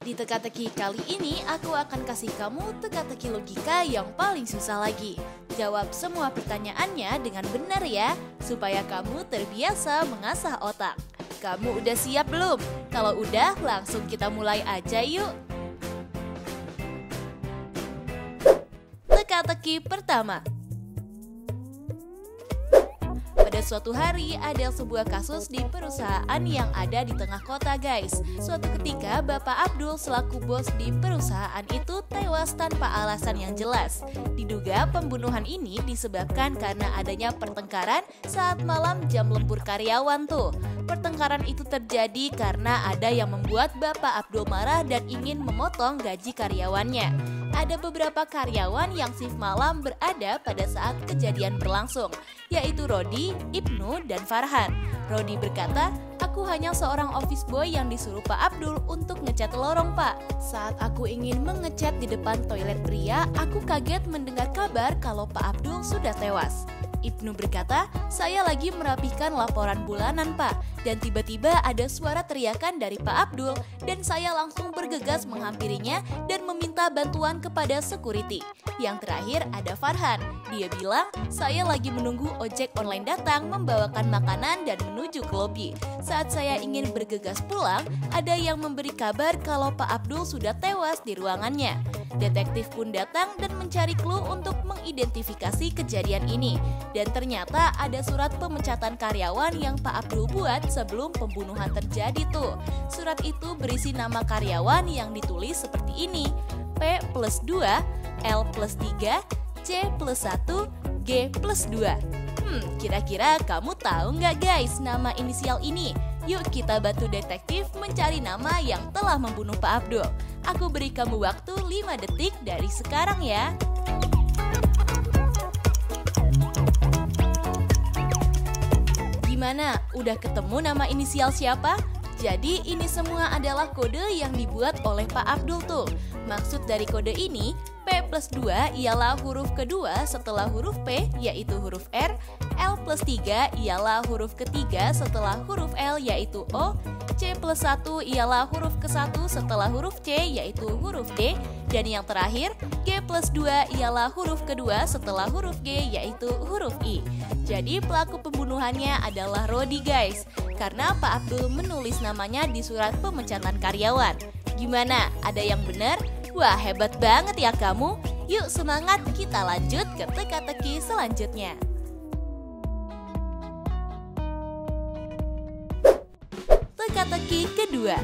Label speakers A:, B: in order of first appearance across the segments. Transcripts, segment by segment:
A: Di teka-teki kali ini, aku akan kasih kamu teka-teki logika yang paling susah lagi. Jawab semua pertanyaannya dengan benar ya, supaya kamu terbiasa mengasah otak. Kamu udah siap belum? Kalau udah, langsung kita mulai aja yuk. Teka-teki pertama. Pada suatu hari ada sebuah kasus di perusahaan yang ada di tengah kota guys. Suatu ketika Bapak Abdul selaku bos di perusahaan itu tewas tanpa alasan yang jelas. Diduga pembunuhan ini disebabkan karena adanya pertengkaran saat malam jam lembur karyawan tuh. Pertengkaran itu terjadi karena ada yang membuat Bapak Abdul marah dan ingin memotong gaji karyawannya. Ada beberapa karyawan yang shift malam berada pada saat kejadian berlangsung, yaitu Rodi, Ibnu, dan Farhan. Rodi berkata, "Aku hanya seorang office boy yang disuruh Pak Abdul untuk ngecat lorong, Pak. Saat aku ingin mengecat di depan toilet pria, aku kaget mendengar kabar kalau Pak Abdul sudah tewas." Ibnu berkata, "Saya lagi merapikan laporan bulanan, Pak. Dan tiba-tiba ada suara teriakan dari Pak Abdul dan saya langsung bergegas menghampirinya dan meminta bantuan kepada security." Yang terakhir ada Farhan. Dia bilang, "Saya lagi menunggu ojek online datang membawakan makanan dan menuju ke lobi. Saat saya ingin bergegas pulang, ada yang memberi kabar kalau Pak Abdul sudah tewas di ruangannya." Detektif pun datang dan mencari clue untuk mengidentifikasi kejadian ini. Dan ternyata ada surat pemecatan karyawan yang Pak Abdul buat sebelum pembunuhan terjadi tuh. Surat itu berisi nama karyawan yang ditulis seperti ini: P+2, L+3, C+1, G+2. Kira-kira kamu tahu nggak guys nama inisial ini? Yuk kita bantu detektif mencari nama yang telah membunuh Pak Abdul. Aku beri kamu waktu 5 detik dari sekarang ya. Gimana? Udah ketemu nama inisial siapa? Jadi ini semua adalah kode yang dibuat oleh Pak Abdul tuh. Maksud dari kode ini, P+2 ialah huruf kedua setelah huruf P yaitu huruf R, L+3 ialah huruf ketiga setelah huruf L yaitu O, C+1 ialah huruf ke-1 setelah huruf C yaitu huruf D, dan yang terakhir G+2 ialah huruf kedua setelah huruf G yaitu huruf I. Jadi pelaku pembunuhannya adalah Rodi guys, karena Pak Abdul menulis namanya di surat pemecatan karyawan. Gimana? Ada yang benar? Wah, hebat banget ya kamu. Yuk semangat, kita lanjut ke teka-teki selanjutnya. Teka-teki kedua.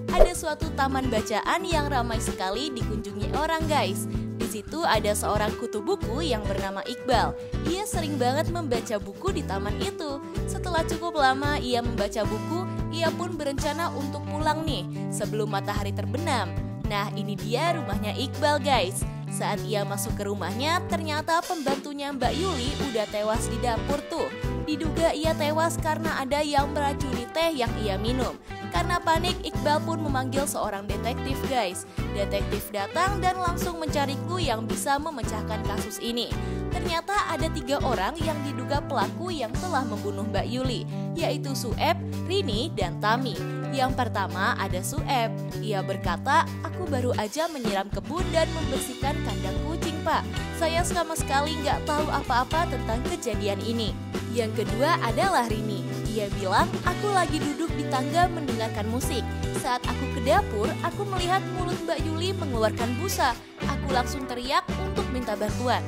A: Ada suatu taman bacaan yang ramai sekali dikunjungi orang guys. Di situ ada seorang kutu buku yang bernama Iqbal. Ia sering banget membaca buku di taman itu. Setelah cukup lama ia membaca buku, ia pun berencana untuk pulang nih sebelum matahari terbenam. Nah, ini dia rumahnya Iqbal guys. Saat ia masuk ke rumahnya, ternyata pembantunya Mbak Yuli udah tewas di dapur tuh. Diduga ia tewas karena ada yang meracuni teh yang ia minum. Karena panik, Iqbal pun memanggil seorang detektif guys. Detektif datang dan langsung mencari clue yang bisa memecahkan kasus ini. Ternyata ada 3 orang yang diduga pelaku yang telah membunuh Mbak Yuli, yaitu Sueb, Rini, dan Tami. Yang pertama ada Sueb. Ia berkata, "Aku baru aja menyiram kebun dan membersihkan kandang kucing, Pak. Saya sama sekali nggak tahu apa-apa tentang kejadian ini." Yang kedua adalah Rini. Ia bilang, "Aku lagi duduk di tangga mendengarkan musik. Saat aku ke dapur, aku melihat mulut Mbak Yuli mengeluarkan busa. Aku langsung teriak untuk minta bantuan."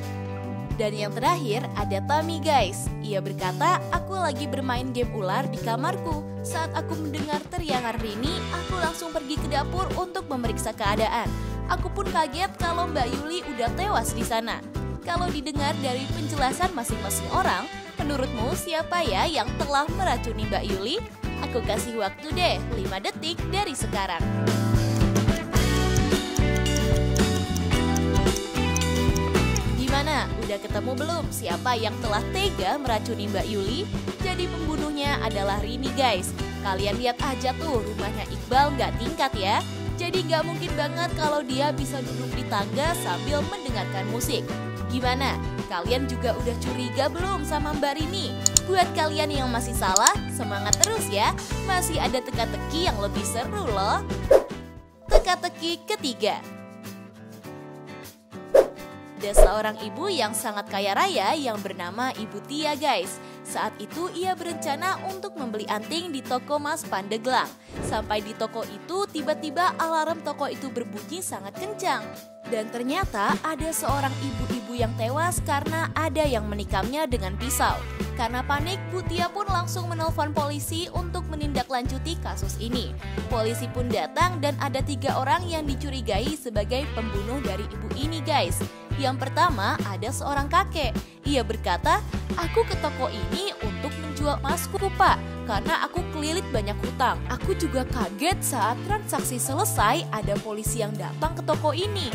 A: Dan yang terakhir ada Tami guys. Ia berkata, "Aku lagi bermain game ular di kamarku. Saat aku mendengar teriakan Rini, aku langsung pergi ke dapur untuk memeriksa keadaan. Aku pun kaget kalau Mbak Yuli udah tewas di sana." Kalau didengar dari penjelasan masing-masing orang, menurutmu siapa ya yang telah meracuni Mbak Yuli? Aku kasih waktu deh 5 detik dari sekarang. Gimana? Udah ketemu belum siapa yang telah tega meracuni Mbak Yuli? Jadi pembunuhnya adalah Rini guys. Kalian lihat aja tuh rumahnya Iqbal nggak tingkat ya. Jadi nggak mungkin banget kalau dia bisa duduk di tangga sambil mendengarkan musik. Gimana? Kalian juga udah curiga belum sama Mbak Rini? Buat kalian yang masih salah, semangat terus ya. Masih ada teka-teki yang lebih seru loh. Teka-teki ketiga. Ada seorang ibu yang sangat kaya raya yang bernama Ibu Tia guys. Saat itu ia berencana untuk membeli anting di toko Mas Pandeglang. Sampai di toko itu tiba-tiba alarm toko itu berbunyi sangat kencang. Dan ternyata ada seorang ibu-ibu yang tewas karena ada yang menikamnya dengan pisau. Karena panik, Bu Tia pun langsung menelpon polisi untuk menindaklanjuti kasus ini. Polisi pun datang dan ada 3 orang yang dicurigai sebagai pembunuh dari ibu ini guys. Yang pertama ada seorang kakek. Ia berkata, "Aku ke toko ini untuk menjual emasku Pak, karena aku kelilit banyak hutang." Aku juga kaget saat transaksi selesai ada polisi yang datang ke toko ini.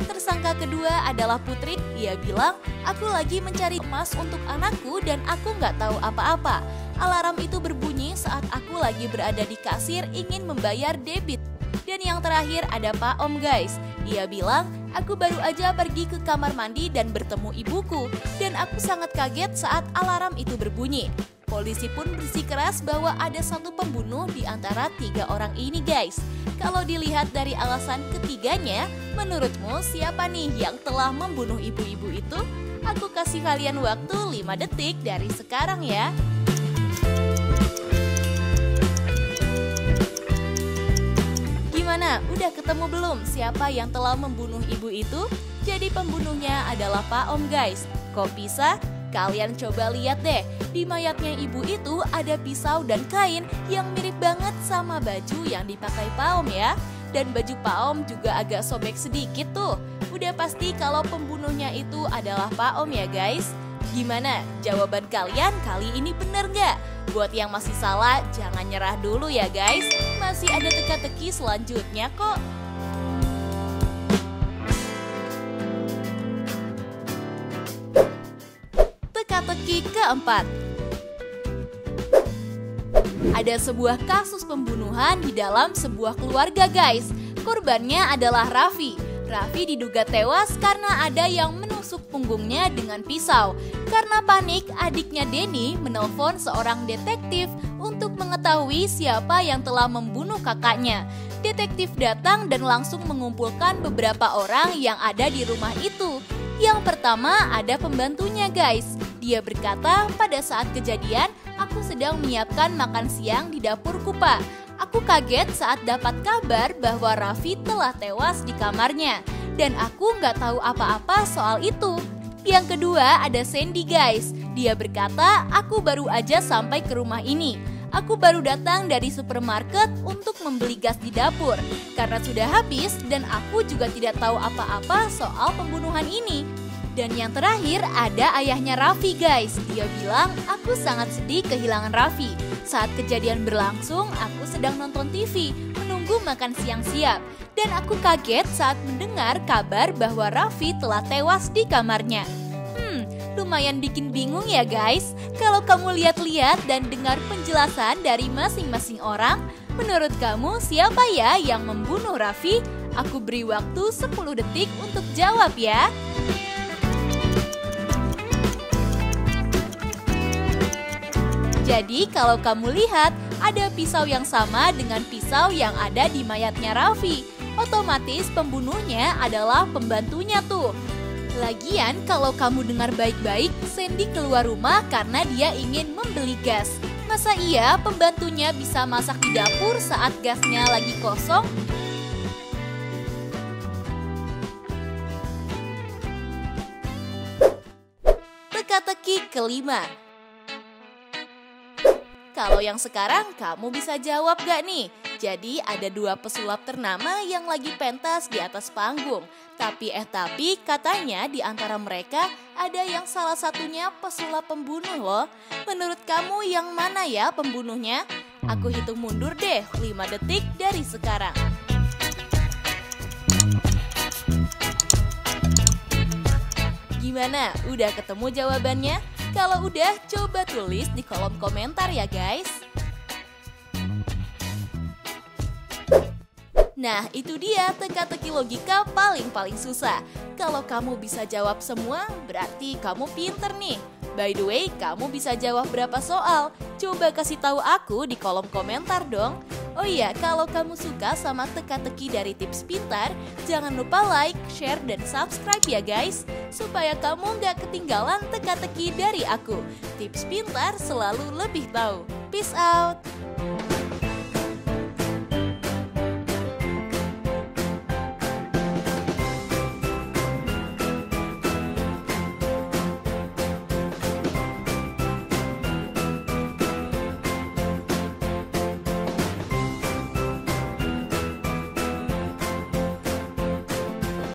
A: Tersangka kedua adalah Putri. Ia bilang, "Aku lagi mencari emas untuk anakku dan aku nggak tahu apa-apa. Alarm itu berbunyi saat aku lagi berada di kasir ingin membayar debit." Dan yang terakhir ada Pak Om guys. Ia bilang, "Aku baru aja pergi ke kamar mandi dan bertemu ibuku. Dan aku sangat kaget saat alarm itu berbunyi." Polisi pun bersikeras bahwa ada satu pembunuh di antara 3 orang ini guys. Kalau dilihat dari alasan ketiganya, menurutmu siapa nih yang telah membunuh ibu-ibu itu? Aku kasih kalian waktu 5 detik dari sekarang ya. Gimana? Udah ketemu belum siapa yang telah membunuh ibu itu? Jadi pembunuhnya adalah Pak Om guys. Kok bisa? Kalian coba lihat deh, di mayatnya ibu itu ada pisau dan kain yang mirip banget sama baju yang dipakai Pak Om ya. Dan baju Pak Om juga agak sobek sedikit tuh. Udah pasti kalau pembunuhnya itu adalah Pak Om ya guys. Gimana? Jawaban kalian kali ini bener nggak? Buat yang masih salah, jangan nyerah dulu ya guys. Masih ada teka-teki selanjutnya kok. Teka-teki keempat. Ada sebuah kasus pembunuhan di dalam sebuah keluarga guys. Korbannya adalah Raffi. Raffi diduga tewas karena ada yang menusuk punggungnya dengan pisau. Karena panik, adiknya Denny menelpon seorang detektif untuk mengetahui siapa yang telah membunuh kakaknya. Detektif datang dan langsung mengumpulkan beberapa orang yang ada di rumah itu. Yang pertama ada pembantunya guys. Dia berkata, "Pada saat kejadian, aku sedang menyiapkan makan siang di dapurku Pak. Aku kaget saat dapat kabar bahwa Raffi telah tewas di kamarnya. Dan aku nggak tahu apa-apa soal itu." Yang kedua ada Sandy guys. Dia berkata, "Aku baru aja sampai ke rumah ini. Aku baru datang dari supermarket untuk membeli gas di dapur. Karena sudah habis dan aku juga tidak tahu apa-apa soal pembunuhan ini." Dan yang terakhir ada ayahnya Raffi guys. Dia bilang, "Aku sangat sedih kehilangan Raffi. Saat kejadian berlangsung, aku sedang nonton TV, menunggu makan siang siap. Dan aku kaget saat mendengar kabar bahwa Raffi telah tewas di kamarnya." Lumayan bikin bingung ya guys. Kalau kamu lihat-lihat dan dengar penjelasan dari masing-masing orang, menurut kamu siapa ya yang membunuh Raffi? Aku beri waktu 10 detik untuk jawab ya. Jadi kalau kamu lihat, ada pisau yang sama dengan pisau yang ada di mayatnya Raffi. Otomatis pembunuhnya adalah pembantunya tuh. Lagian kalau kamu dengar baik-baik, Sandy keluar rumah karena dia ingin membeli gas. Masa iya pembantunya bisa masak di dapur saat gasnya lagi kosong? Teka-teki kelima. Kalau yang sekarang kamu bisa jawab gak nih? Jadi ada 2 pesulap ternama yang lagi pentas di atas panggung. Tapi katanya di antara mereka ada yang salah satunya pesulap pembunuh loh. Menurut kamu yang mana ya pembunuhnya? Aku hitung mundur deh 5 detik dari sekarang. Gimana? Udah ketemu jawabannya? Kalau udah, coba tulis di kolom komentar ya guys. Nah, itu dia teka-teki logika paling susah. Kalau kamu bisa jawab semua, berarti kamu pinter nih. By the way, kamu bisa jawab berapa soal? Coba kasih tahu aku di kolom komentar dong. Oh iya, kalau kamu suka sama teka-teki dari Tips Pintar, jangan lupa like, share, dan subscribe ya guys, supaya kamu nggak ketinggalan teka-teki dari aku. Tips Pintar selalu lebih tahu. Peace out!